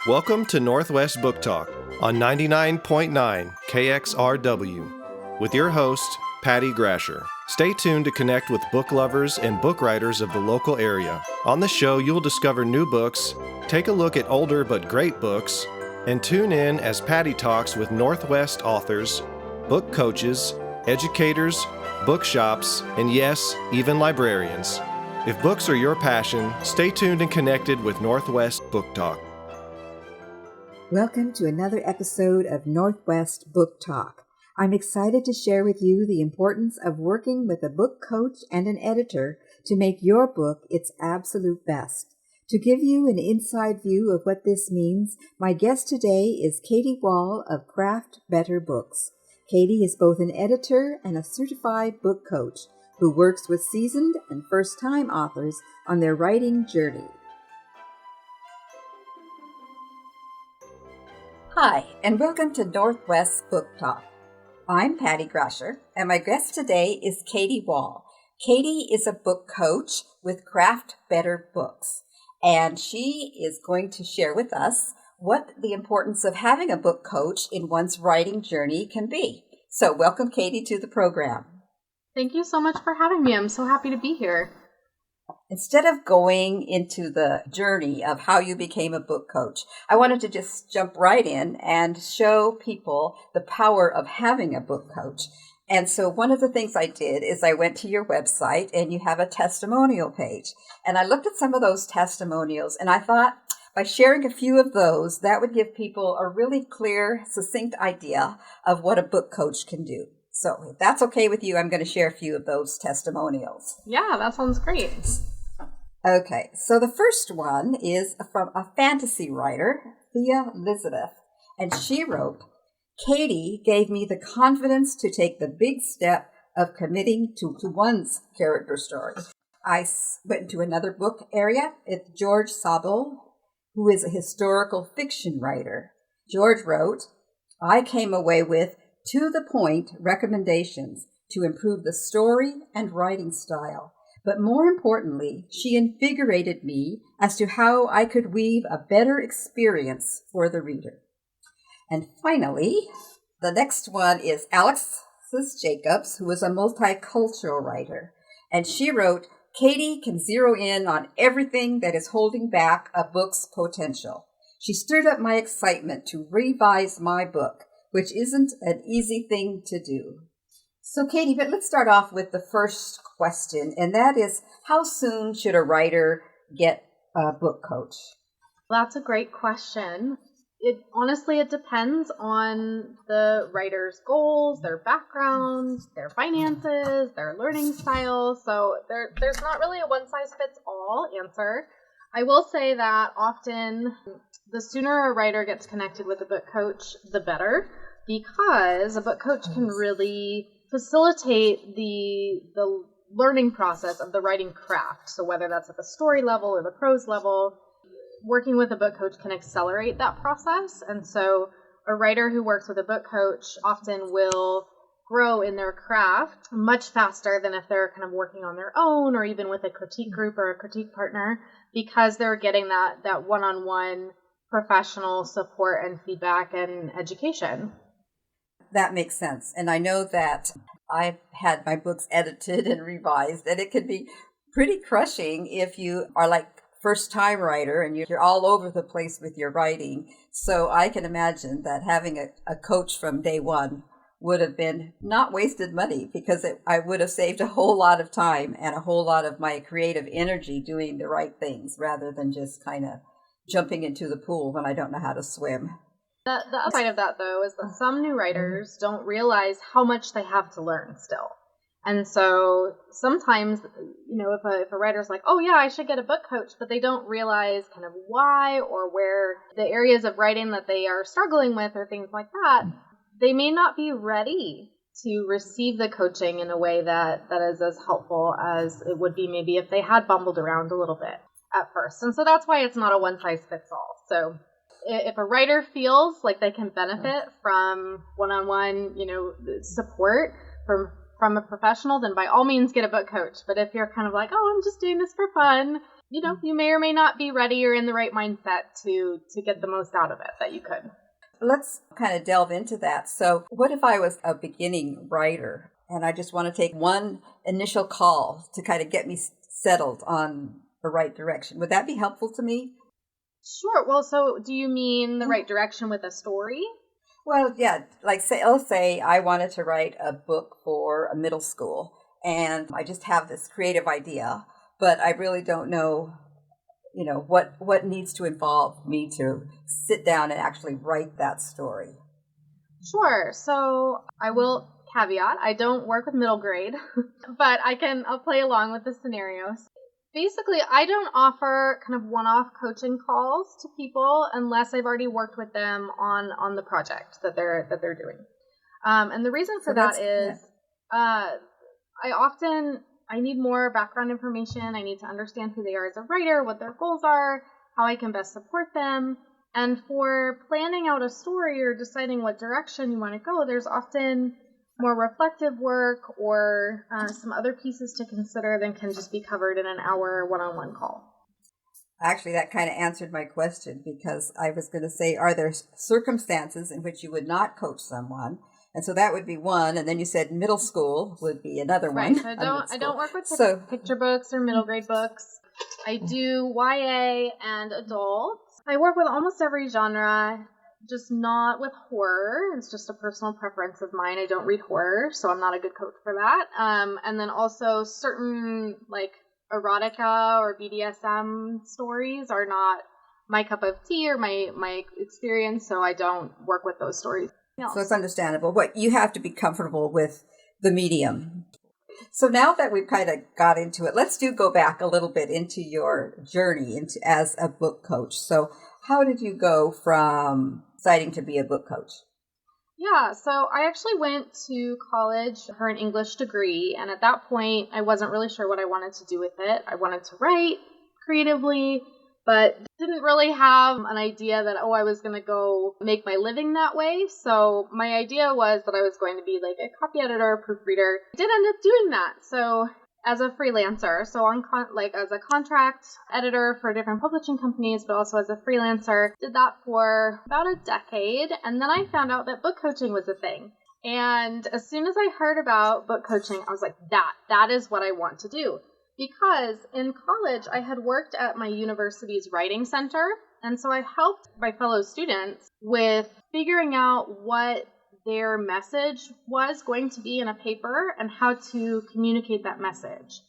Welcome to Northwest Book Talk on 99.9 KXRW with your host, Patty Grasher. Stay tuned to connect with book lovers and book writers of the local area. On the show, you'll discover new books, take a look at older but great books, and tune in as Patty talks with Northwest authors, book coaches, educators, bookshops, and yes, even librarians. If books are your passion, stay tuned and connected with Northwest Book Talk. Welcome to another episode of Northwest Book Talk. I'm excited to share with you the importance of working with a book coach and an editor to make your book its absolute best. To give you an inside view of what this means, my guest today is Katie Wall of Craft Better Books. Katie is both an editor and a certified book coach who works with seasoned and first-time authors on their writing journey. Hi, and welcome to Northwest Book Talk. I'm Patty Grasher, and my guest today is Katie Wall. Katie is a book coach with Craft Better Books, and she is going to share with us what the importance of having a book coach in one's writing journey can be. So welcome, Katie, to the program. Thank you so much for having me. I'm so happy to be here. Instead of going into the journey of how you became a book coach, I wanted to just jump right in and show people the power of having a book coach. And so one of the things I did is I went to your website and you have a testimonial page. And I looked at some of those testimonials and I thought by sharing a few of those, that would give people a really clear, succinct idea of what a book coach can do. So if that's okay with you, I'm going to share a few of those testimonials. Yeah, that sounds great. Okay, so the first one is from a fantasy writer, Thea Elizabeth, and she wrote, Katie gave me the confidence to take the big step of committing to one's character story. I went into another book area. It's George Sabel, who is a historical fiction writer. George wrote, I came away with to-the-point recommendations to improve the story and writing style. But more importantly, she invigorated me as to how I could weave a better experience for the reader. And finally, the next one is Alexis Jacobs, who is a multicultural writer. And she wrote, Katie can zero in on everything that is holding back a book's potential. She stirred up my excitement to revise my book, which isn't an easy thing to do. So, Katie, but let's start off with the first question, and that is, how soon should a writer get a book coach? That's a great question. It depends on the writer's goals, their background, their finances, their learning style. So there's not really a one-size-fits-all answer. I will say that often the sooner a writer gets connected with a book coach, the better, because a book coach can really facilitate the learning process of the writing craft. So whether that's at the story level or the prose level, working with a book coach can accelerate that process. And so a writer who works with a book coach often will grow in their craft much faster than if they're kind of working on their own or even with a critique group or a critique partner, because they're getting that one-on-one professional support and feedback and education. That makes sense. And I know that I've had my books edited and revised, and it can be pretty crushing if you are like first-time writer and you're all over the place with your writing. So I can imagine that having a coach from day one would have been not wasted money, because I would have saved a whole lot of time and a whole lot of my creative energy doing the right things rather than just kind of jumping into the pool when I don't know how to swim. The upside of that, though, is that some new writers don't realize how much they have to learn still. And so sometimes, if a writer's like, oh, yeah, I should get a book coach, but they don't realize kind of why or where the areas of writing that they are struggling with or things like that, they may not be ready to receive the coaching in a way that is as helpful as it would be maybe if they had bumbled around a little bit at first. And so that's why it's not a one-size-fits-all. So if a writer feels like they can benefit from one-on-one, support from a professional, then by all means get a book coach. But if you're kind of like, oh, I'm just doing this for fun, you may or may not be ready or in the right mindset to get the most out of it that you could. Let's kind of delve into that. So what if I was a beginning writer and I just want to take one initial call to kind of get me settled on the right direction? Would that be helpful to me? Sure. Well, so do you mean the right direction with a story? Well, yeah, like let's say I wanted to write a book for a middle school and I just have this creative idea, but I really don't know what needs to involve me to sit down and actually write that story. Sure. So I will caveat, I don't work with middle grade, but I'll play along with the scenarios. Basically, I don't offer kind of one-off coaching calls to people unless I've already worked with them on the project that they're doing. And the reason for that is I need more background information. I need to understand who they are as a writer, what their goals are, how I can best support them. And for planning out a story or deciding what direction you want to go, there's often more reflective work or some other pieces to consider than can just be covered in an hour one-on-one call. Actually, that kind of answered my question, because I was going to say, are there circumstances in which you would not coach someone? And so that would be one. And then you said middle school would be another one. Right. So I don't work with picture books or middle grade books. I do YA and adult. I work with almost every genre, just not with horror. It's just a personal preference of mine. I don't read horror, so I'm not a good coach for that. And then also certain like erotica or BDSM stories are not my cup of tea or my experience, so I don't work with those stories. So it's understandable. But you have to be comfortable with the medium. So now that we've kind of got into it, let's go back a little bit into your journey as a book coach. So how did you go from deciding to be a book coach? Yeah, so I actually went to college for an English degree, and at that point, I wasn't really sure what I wanted to do with it. I wanted to write creatively, but didn't really have an idea that, I was going to go make my living that way. So my idea was that I was going to be like a copy editor, proofreader. I did end up doing that. So as a freelancer, so on as a contract editor for different publishing companies, but also as a freelancer, did that for about a decade. And then I found out that book coaching was a thing. And as soon as I heard about book coaching, I was like, that is what I want to do. Because in college, I had worked at my university's writing center. And so I helped my fellow students with figuring out what their message was going to be in a paper and how to communicate that message.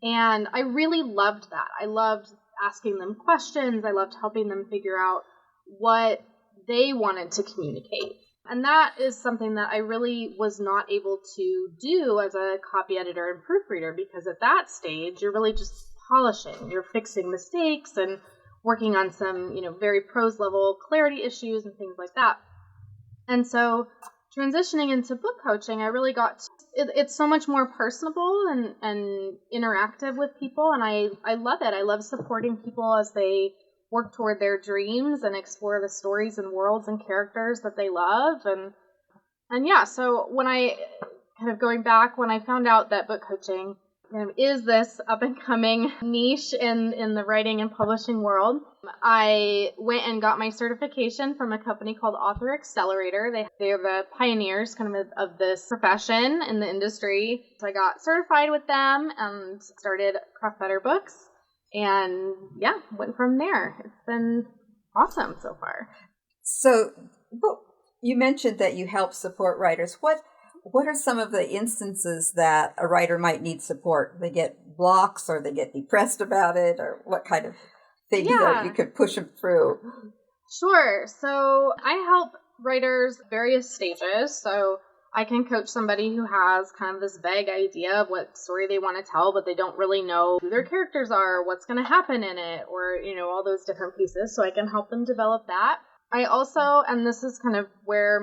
And I really loved that. I loved asking them questions. I loved helping them figure out what they wanted to communicate. And that is something that I really was not able to do as a copy editor and proofreader, because at that stage, you're really just polishing. You're fixing mistakes and working on some, very prose level clarity issues and things like that. And so transitioning into book coaching, I really it's so much more personable and interactive with people. And I love it. I love supporting people as they work toward their dreams and explore the stories and worlds and characters that they love. And yeah, so when I going back, when I found out that book coaching is this up and coming niche in the writing and publishing world, I went and got my certification from a company called Author Accelerator. They are the pioneers of this profession in the industry. So I got certified with them and started Craft Better Books. And yeah, went from there. It's been awesome so far. So you mentioned that you help support writers. What are some of the instances that a writer might need support? They get blocks or they get depressed about it, or what kind of things that you could push them through? Sure. So I help writers various stages. So I can coach somebody who has kind of this vague idea of what story they want to tell, but they don't really know who their characters are, what's going to happen in it, or, all those different pieces. So I can help them develop that. I also, and this is kind of where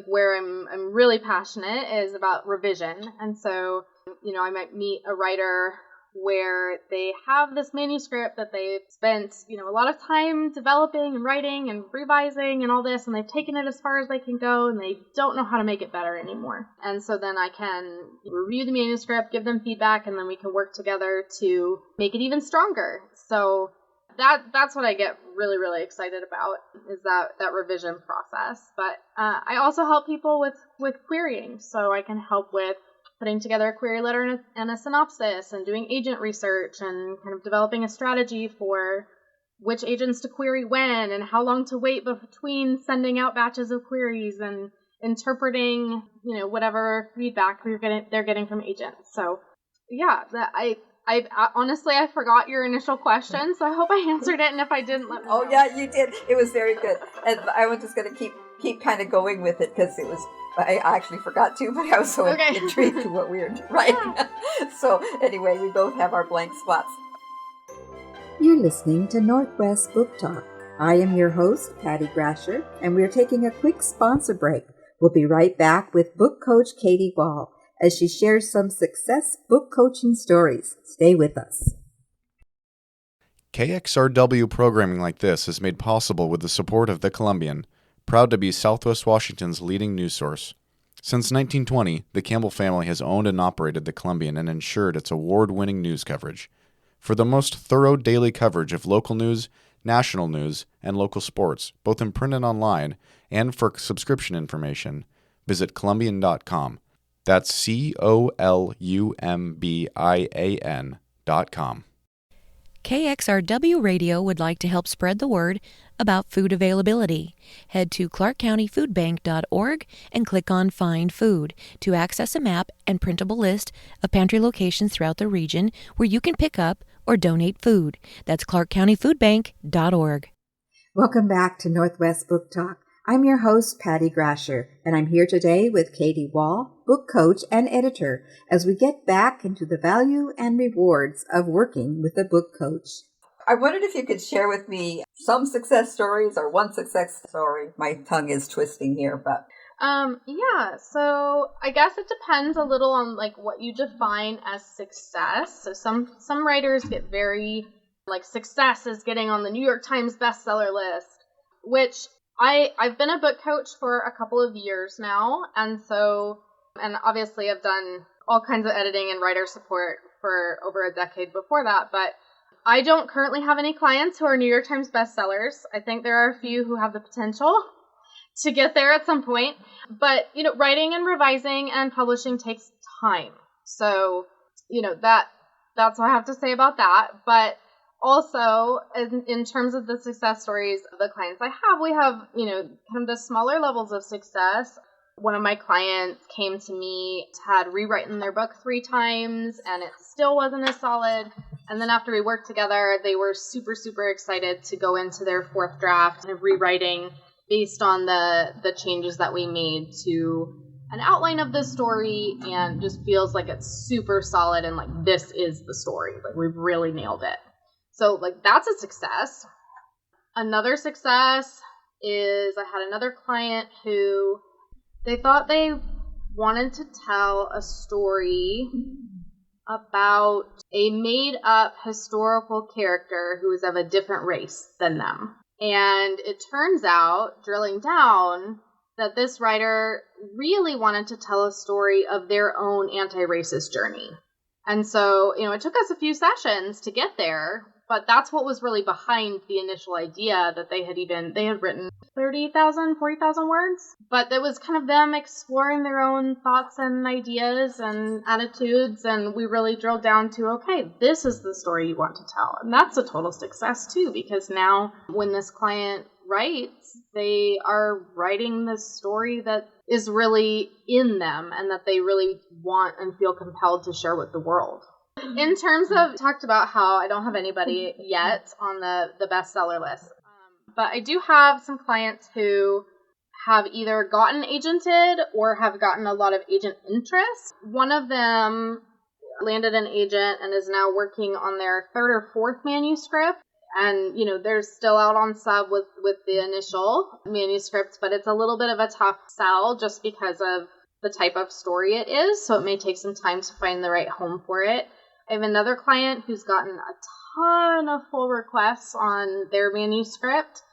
where I'm really passionate, is about revision. And so, I might meet a writer where they have this manuscript that they've spent, a lot of time developing and writing and revising and all this, and they've taken it as far as they can go, and they don't know how to make it better anymore. And so then I can review the manuscript, give them feedback, and then we can work together to make it even stronger. So that's what I get really, really excited about, is that revision process. But I also help people with querying. So I can help with putting together a query letter and a synopsis, and doing agent research, and kind of developing a strategy for which agents to query when, and how long to wait between sending out batches of queries, and interpreting, whatever feedback they're getting from agents. So yeah, I honestly, I forgot your initial question, so I hope I answered it, and if I didn't, let me know. Oh yeah, you did. It was very good. And I was just going to keep kind of going with it, because I actually forgot to, but I was so intrigued with what we were writing. So anyway, we both have our blank spots. You're listening to Northwest Book Talk. I am your host, Patty Grasher, and we're taking a quick sponsor break. We'll be right back with book coach Katie Wall as she shares some success book coaching stories. Stay with us. KXRW programming like this is made possible with the support of The Columbian, proud to be Southwest Washington's leading news source. Since 1920, the Campbell family has owned and operated The Columbian and ensured its award-winning news coverage. For the most thorough daily coverage of local news, national news, and local sports, both in print and online, and for subscription information, visit Columbian.com. That's COLUMBIAN.com. KXRW Radio would like to help spread the word about food availability. Head to clarkcountyfoodbank.org and click on Find Food to access a map and printable list of pantry locations throughout the region where you can pick up or donate food. That's clarkcountyfoodbank.org. Welcome back to Northwest Book Talk. I'm your host, Patty Grasher, and I'm here today with Katie Wall, book coach and editor, as we get back into the value and rewards of working with a book coach. I wondered if you could share with me some success stories or one success story. My tongue is twisting here, but... Yeah, so I guess it depends a little on what you define as success. So some writers get very, success is getting on the New York Times bestseller list, which I've been a book coach for a couple of years now, and obviously I've done all kinds of editing and writer support for over a decade before that, but I don't currently have any clients who are New York Times bestsellers. I think there are a few who have the potential to get there at some point, but writing and revising and publishing takes time. So that's what I have to say about that. But also, in terms of the success stories of the clients I have, we have kind of the smaller levels of success. One of my clients came to me, had rewritten their book 3 times, and it still wasn't as solid. And then after we worked together, they were super, super excited to go into their 4th draft of rewriting based on the changes that we made to an outline of the story, and just feels like it's super solid and this is the story. We've really nailed it. So that's a success. Another success is I had another client who they thought they wanted to tell a story about a made-up historical character who is of a different race than them. And it turns out, drilling down, that this writer really wanted to tell a story of their own anti-racist journey. And so, it took us a few sessions to get there, but that's what was really behind the initial idea that they had written 30,000, 40,000 words. But it was kind of them exploring their own thoughts and ideas and attitudes, and we really drilled down to, okay, this is the story you want to tell. And that's a total success too, because now when this client writes, they are writing the story that is really in them and that they really want and feel compelled to share with the world. In terms of, talked about how I don't have anybody yet on the bestseller list, but I do have some clients who have either gotten agented or have gotten a lot of agent interest. One of them landed an agent and is now working on their 3rd or 4th manuscript. And, they're still out on sub with the initial manuscript, but it's a little bit of a tough sell just because of the type of story it is. So it may take some time to find the right home for it. I have another client who's gotten a ton of full requests on their manuscript.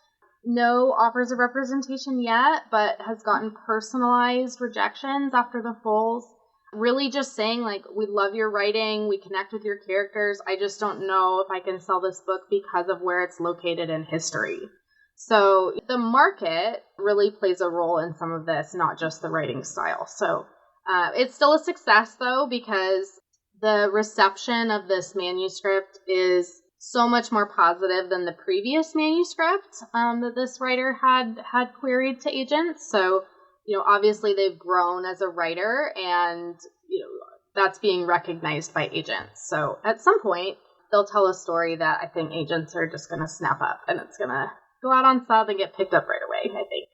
No offers of representation yet, but has gotten personalized rejections after the fulls. really just saying, like, we love your writing, we connect with your characters. I just don't know if I can sell this book because of where it's located in history. So the market really plays a role in some of this, not just the writing style. So it's still a success, though, because the reception of this manuscript is so much more positive than the previous manuscript that this writer had queried to agents. So, obviously they've grown as a writer, and, that's being recognized by agents. So at some point, they'll tell a story that I think agents are just going to snap up, and it's going to go out on sub and get picked up right away, I think.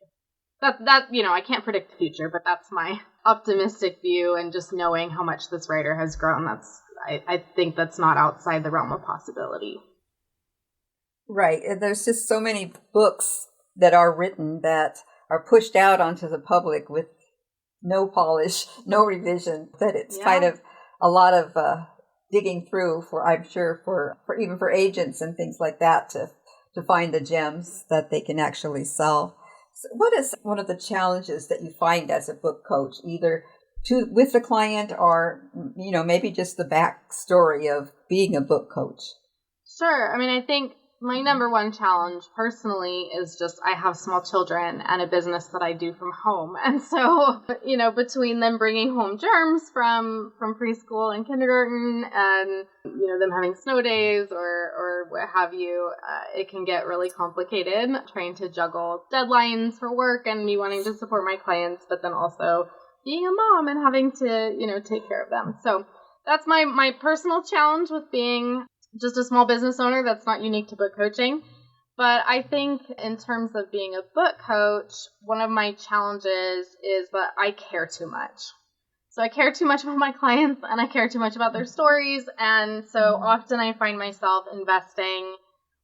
That I can't predict the future, but that's my optimistic view, and just knowing how much this writer has grown, I think that's not outside the realm of possibility. Right. And there's just so many books that are written that are pushed out onto the public with no polish, no revision, that it's kind of a lot of digging through I'm sure, for even for agents and things like that to find the gems that they can actually sell. So what is one of the challenges that you find as a book coach, either with the client or, maybe just the backstory of being a book coach? Sure. I mean, I think my number one challenge personally is just I have small children and a business that I do from home. And so, between them bringing home germs from preschool and kindergarten and, them having snow days or what have you, it can get really complicated trying to juggle deadlines for work and me wanting to support my clients, but then also being a mom and having to, take care of them. So that's my personal challenge with being just a small business owner. That's not unique to book coaching. But I think in terms of being a book coach, one of my challenges is that I care too much. So I care too much about my clients, and I care too much about their stories. And so often I find myself investing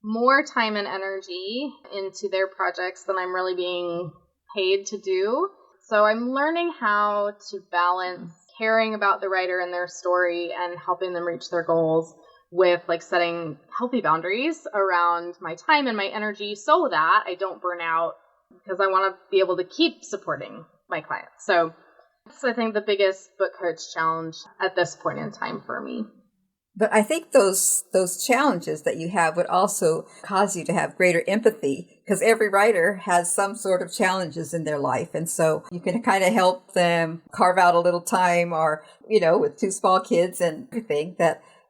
more time and energy into their projects than I'm really being paid to do. So I'm learning how to balance caring about the writer and their story and helping them reach their goals with setting healthy boundaries around my time and my energy so that I don't burn out, because I want to be able to keep supporting my clients. So that's, I think, the biggest book coach challenge at this point in time for me. But I think those challenges that you have would also cause you to have greater empathy, because every writer has some sort of challenges in their life. And so you can kind of help them carve out a little time, or, with two small kids and everything,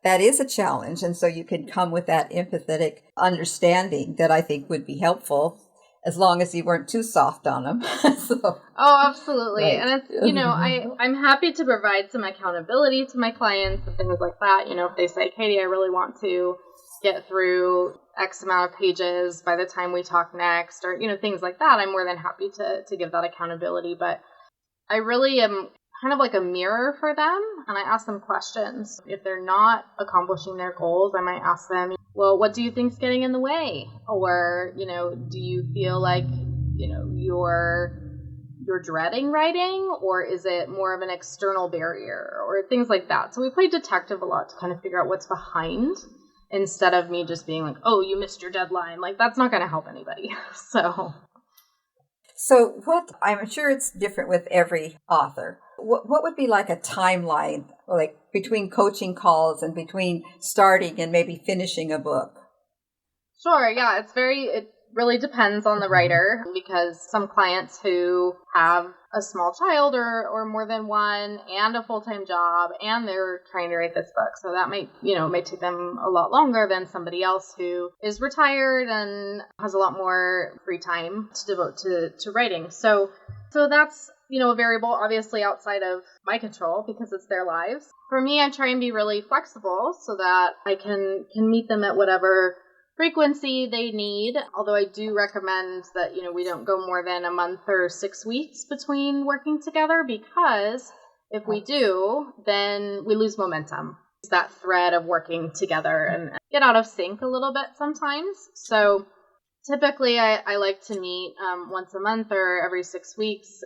that is a challenge. And so you can come with that empathetic understanding that I think would be helpful, as long as you weren't too soft on them. Oh, absolutely. Right. And it's, I'm happy to provide some accountability to my clients and things like that. If they say, Katie, I really want to get through X amount of pages by the time we talk next, or, things like that, I'm more than happy to give that accountability. But I really am kind of like a mirror for them, and I ask them questions. If they're not accomplishing their goals, I might ask them, well, what do you think's getting in the way? Or, do you feel like, you're dreading writing, or is it more of an external barrier, or things like that? So we play detective a lot to kind of figure out what's behind, instead of me just being like, oh, you missed your deadline. That's not going to help anybody. So I'm sure it's different with every author. What would be like a timeline, between coaching calls and between starting and maybe finishing a book? Sure, yeah, it really depends on the writer, because some clients who have a small child or more than one and a full-time job, and they're trying to write this book, so that might take them a lot longer than somebody else who is retired and has a lot more free time to devote to writing. So that's a variable obviously outside of my control, because it's their lives. For me, I try and be really flexible so that I can meet them at whatever frequency they need, although I do recommend that, we don't go more than a month or 6 weeks between working together, because if we do, then we lose momentum. It's that thread of working together and get out of sync a little bit sometimes. So typically I like to meet once a month or every 6 weeks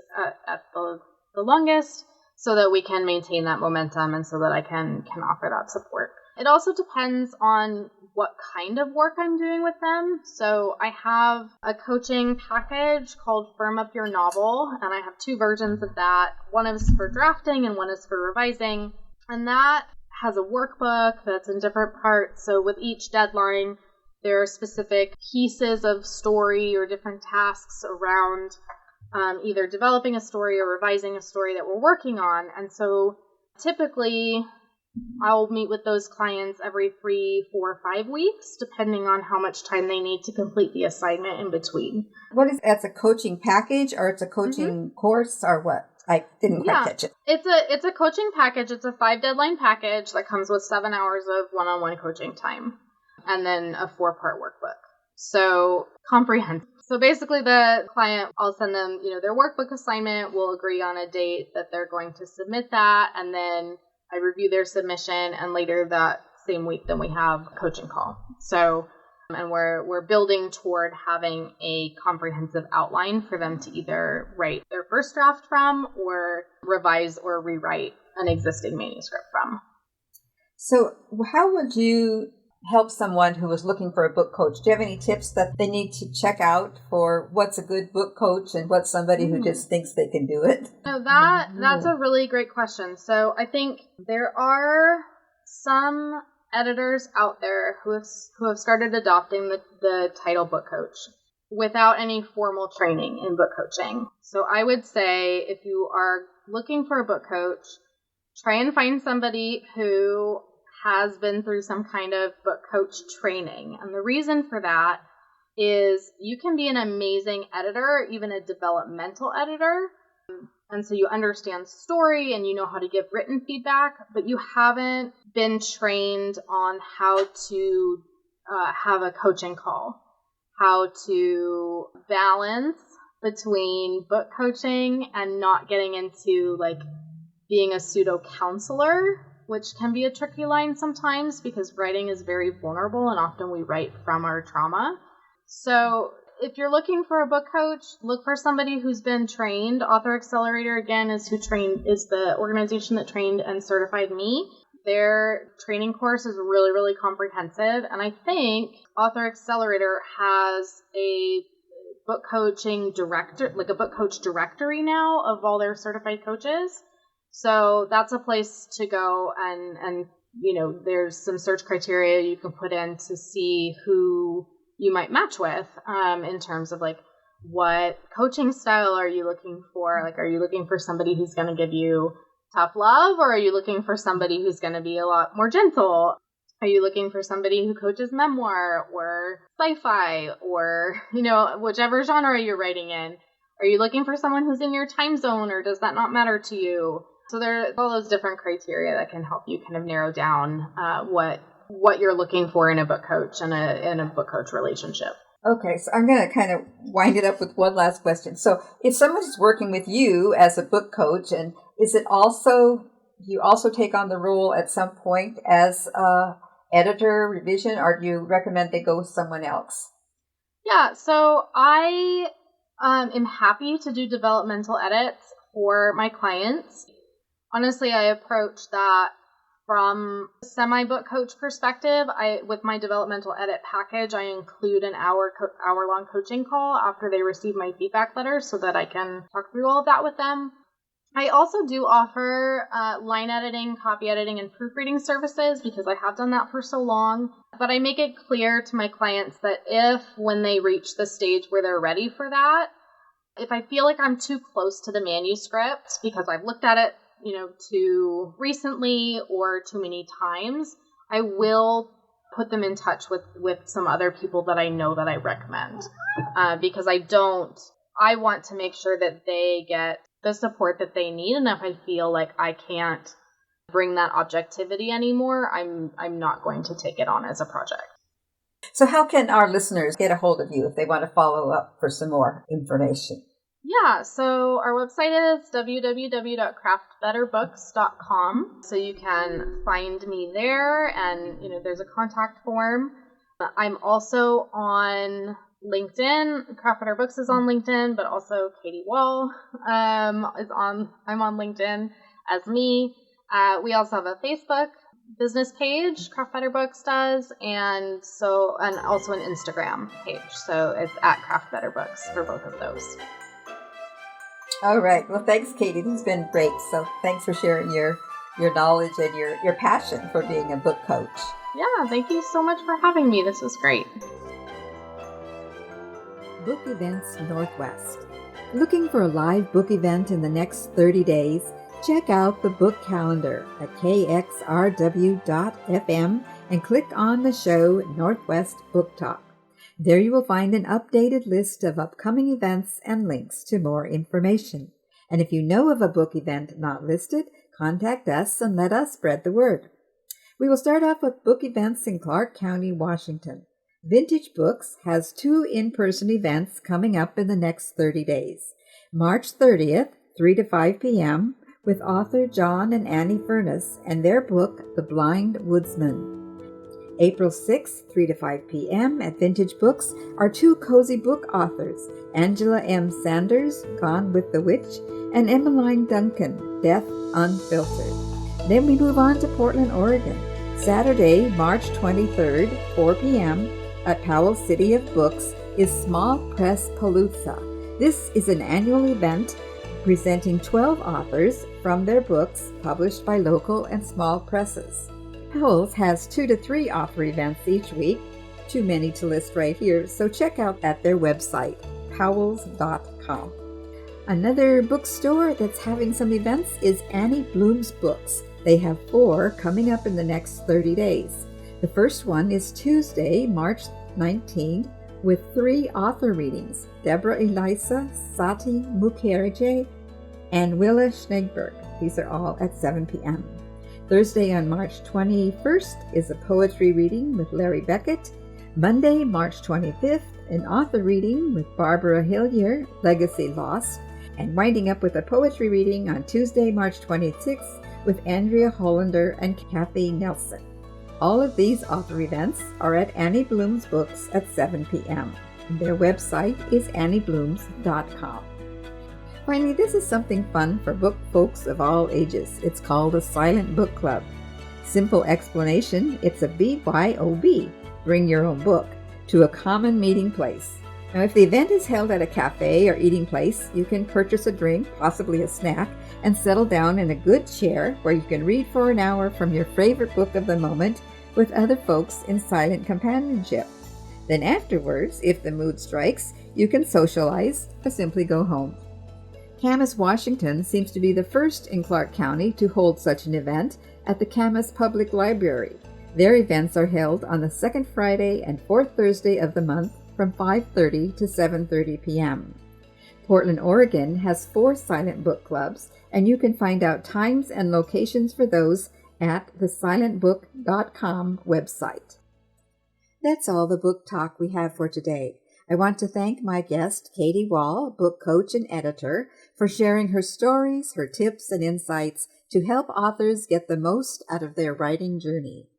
at the longest, so that we can maintain that momentum and so that I can offer that support. It also depends on what kind of work I'm doing with them. So I have a coaching package called Firm Up Your Novel, and I have 2 versions of that. One is for drafting and one is for revising. And that has a workbook that's in different parts. So with each deadline, there are specific pieces of story or different tasks around either developing a story or revising a story that we're working on. And so typically, I'll meet with those clients every 3, 4, 5 weeks, depending on how much time they need to complete the assignment in between. What is that's a coaching package, or it's a coaching course, or what? I didn't quite catch it. It's a coaching package. It's a 5 deadline package that comes with 7 hours of one-on-one coaching time, and then a 4-part workbook. So comprehensive. So basically, the client, I'll send them, their workbook assignment. We'll agree on a date that they're going to submit that, and then I review their submission, and later that same week, then we have a coaching call. So, and we're building toward having a comprehensive outline for them to either write their first draft from or revise or rewrite an existing manuscript from. So how would you help someone who is looking for a book coach? Do you have any tips that they need to check out for what's a good book coach and what's somebody who just thinks they can do it? So that's a really great question. So I think there are some editors out there who have started adopting the title book coach without any formal training in book coaching. So I would say if you are looking for a book coach, try and find somebody who has been through some kind of book coach training. And the reason for that is you can be an amazing editor, even a developmental editor. And so you understand story and you know how to give written feedback, but you haven't been trained on how to have a coaching call, how to balance between book coaching and not getting into like being a pseudo counselor, which can be a tricky line sometimes because writing is very vulnerable and often we write from our trauma. So if you're looking for a book coach, look for somebody who's been trained. Author Accelerator, again, is the organization that trained and certified me. Their training course is really, really comprehensive. And I think Author Accelerator has a book coaching director, like a book coach directory now of all their certified coaches. So that's a place to go and there's some search criteria you can put in to see who you might match with in terms of like what coaching style are you looking for? Like, are you looking for somebody who's going to give you tough love, or are you looking for somebody who's going to be a lot more gentle? Are you looking for somebody who coaches memoir or sci-fi or, whichever genre you're writing in? Are you looking for someone who's in your time zone, or does that not matter to you? So there are all those different criteria that can help you kind of narrow down what you're looking for in a book coach and in a book coach relationship. Okay, so I'm going to kind of wind it up with one last question. So if someone's working with you as a book coach, and is it also, do you also take on the role at some point as editor, revision, or do you recommend they go with someone else? Yeah, so I am happy to do developmental edits for my clients. Honestly, I approach that from a semi-book coach perspective. With my developmental edit package, I include an hour-long coaching call after they receive my feedback letter so that I can talk through all of that with them. I also do offer line editing, copy editing, and proofreading services because I have done that for so long. But I make it clear to my clients that when they reach the stage where they're ready for that, if I feel like I'm too close to the manuscript because I've looked at it too recently or too many times, I will put them in touch with some other people that I know that I recommend. Because I want to make sure that they get the support that they need. And if I feel like I can't bring that objectivity anymore, I'm not going to take it on as a project. So how can our listeners get a hold of you if they want to follow up for some more information? Yeah, so our website is www.craftbetterbooks.com. So you can find me there, and there's a contact form. I'm also on LinkedIn. Craft Better Books is on LinkedIn, but also Katie Wall I'm on LinkedIn as me. We also have a Facebook business page, Craft Better Books does, and also an Instagram page. So it's at Craft Better Books for both of those. All right. Well, thanks, Katie. This has been great. So thanks for sharing your knowledge and your passion for being a book coach. Yeah, thank you so much for having me. This was great. Book Events Northwest. Looking for a live book event in the next 30 days? Check out the book calendar at kxrw.fm and click on the show Northwest Book Talk. There you will find an updated list of upcoming events and links to more information. And if you know of a book event not listed, contact us and let us spread the word. We will start off with book events in Clark County, Washington. Vintage Books has 2 in-person events coming up in the next 30 days. March 30th, 3 to 5 p.m., with author John and Annie Furness and their book, The Blind Woodsman. April 6th, 3 to 5 p.m. at Vintage Books are 2 cozy book authors, Angela M. Sanders, Gone with the Witch, and Emmeline Duncan, Death Unfiltered. Then we move on to Portland, Oregon. Saturday, March 23rd, 4 p.m., at Powell City of Books is Small Press Palooza. This is an annual event presenting 12 authors from their books published by local and small presses. Powell's has 2 to 3 author events each week, too many to list right here, so check out at their website, powells.com. Another bookstore that's having some events is Annie Bloom's Books. They have 4 coming up in the next 30 days. The first one is Tuesday, March 19th, with 3 author readings, Deborah Elisa, Sati Mukherjee, and Willa Schnegberg. These are all at 7 p.m. Thursday on March 21st is a poetry reading with Larry Beckett. Monday, March 25th, an author reading with Barbara Hillier, Legacy Lost, and winding up with a poetry reading on Tuesday, March 26th, with Andrea Hollander and Kathy Nelson. All of these author events are at Annie Bloom's Books at 7 p.m. Their website is annieblooms.com. Finally, this is something fun for book folks of all ages. It's called a Silent Book Club. Simple explanation, it's a BYOB, bring your own book, to a common meeting place. Now, if the event is held at a cafe or eating place, you can purchase a drink, possibly a snack, and settle down in a good chair where you can read for an hour from your favorite book of the moment with other folks in silent companionship. Then afterwards, if the mood strikes, you can socialize or simply go home. Camas, Washington seems to be the first in Clark County to hold such an event at the Camas Public Library. Their events are held on the second Friday and fourth Thursday of the month from 5:30 to 7:30 p.m. Portland, Oregon has 4 silent book clubs, and you can find out times and locations for those at the silentbook.com website. That's all the book talk we have for today. I want to thank my guest, Katie Wall, book coach and editor, for sharing her stories, her tips, and insights to help authors get the most out of their writing journey.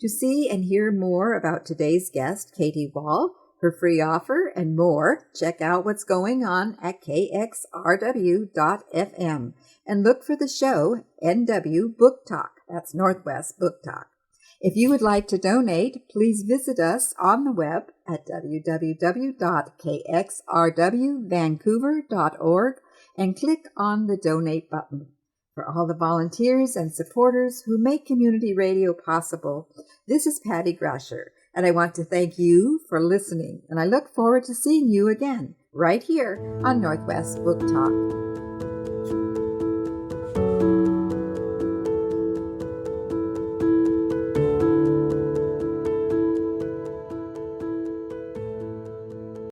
To see and hear more about today's guest, Katie Wall, her free offer, and more, check out what's going on at kxrw.fm and look for the show NW Book Talk. That's Northwest Book Talk. If you would like to donate, please visit us on the web at www.kxrwvancouver.org and click on the donate button. For all the volunteers and supporters who make community radio possible, this is Patty Grasher, and I want to thank you for listening, and I look forward to seeing you again right here on Northwest Book Talk.